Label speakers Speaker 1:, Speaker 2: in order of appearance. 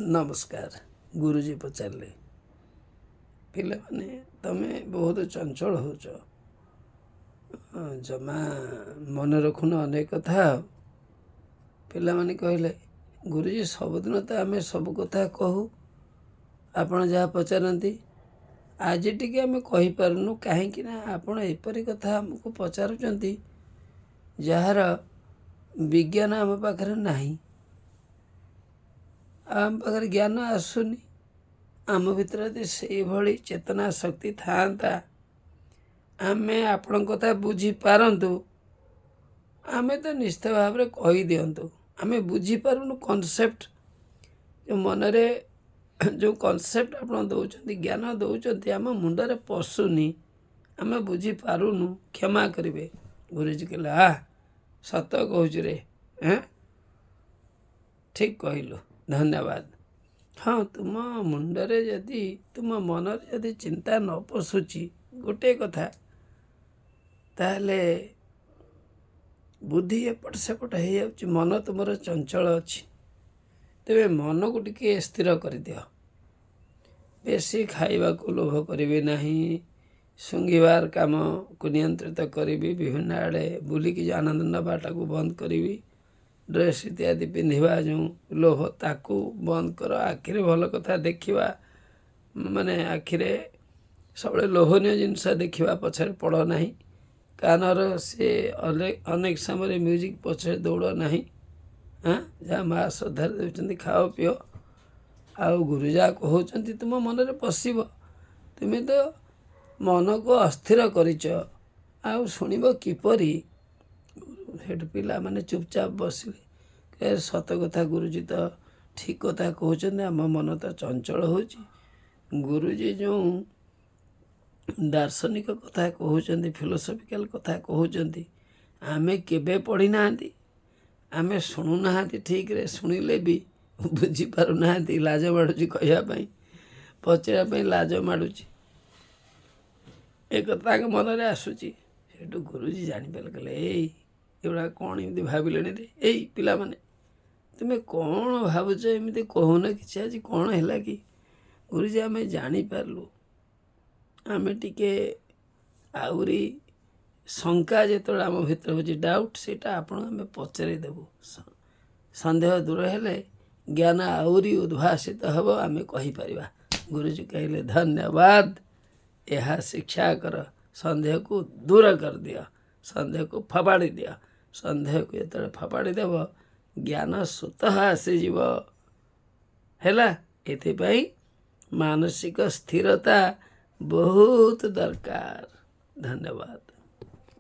Speaker 1: नमस्कार। गुरुजी पचारे पिला माने तमे बहुत चंचल होच जमा मन रखुन अनेक कथा पिला माने कहले गुरुजी सबुदिन तो आम सब कथा कहू आपण जहाँ पचारती आज टी आम कहीपरनु कहीं आपण एपरी कथा आमको पचारुचंती जार विज्ञान आम पाखरे नहीं आम पाखे ज्ञान आसुनी आम भितर यदि से भली चेतना शक्ति था आमे आपण कथा बुझी पारंतु आमे तो निश्चित भाव में कही दिंतु आमे बुझी पारुनु कॉन्सेप्ट जो मनरे जो कॉन्सेप्ट आपण दौरान ज्ञान दौरान आम मुंडरे पशुनी आमे बुझी पारुनु क्षमा करेंगे गुरुजी कहले सत कहूँ रे ठीक कहलु धन्यवाद। हाँ तुम मुंडरे यदि तुम मनरे यदि चिंता न पशुची गोटे कथा ताहले बुद्धि एपट सेपट हो जाउची मन तुमर चंचल अच्छी तेरे मन को टिके स्थिर कर दियो बेसी खाइबा को लोभ करिवे नहीं सुंघिबार काम को नियंत्रित करी विभिन्न आड़े बुलिकी आनंद नबाटा को बंद करी ड्रेस इत्यादि पिंधा जो लोभ ताकू बंद कर आखिरे भल कथा देखा माने आखिरे सब लोभनीय जिनस देखा पछरे पड़ ना कानर से अनेक समय म्यूजिक पछरे दौड़ ना हाँ जहाँ माँ श्रद्धा देते खाओ पिओ आउ गुरुजा कहते तुम मनरे पशिब तुम्हें तो मन को अस्थिर कर शुणव किपरि हेठ पिला माने चुपचाप बसिले सत कथा गुरुजी तो ठीक कथा कहते आम मन तो चंचल हो गुरुजी जो दार्शनिक कथा कहते फिलोसफिकल कथा कहते आमे केबे पढ़ी ना आमे शुणुना ठीक रे शुणिले भी बुझीपार ना लाज माड़ुची कहवाई पचारे लाज माड़ुची एक मन आसूची सेठू गुरुजी जानीपारे कहले एगुड़ा कौन एमती भाविले रे एई पिला माने तुम्हें कौन भावुच एमती कहून कि आज कौन है कि गुरुजी आम जानीपारू आम टिके आउरी शंका जो आम भर हो डाउट से आपण आम पचारिदेबू सन्देह दूर हेले ज्ञान आउरी उद्भासित हम आम कहीपर गुरुजी कहले धन्यवाद यह शिक्षा कर सन्देह को दूर कर दिया सन्देह को फपाड़ी दिया सन्देह को जो फपाड़ी देव ज्ञान स्वतः आसीज है एथिपाई मानसिक स्थिरता बहुत दरकार। धन्यवाद।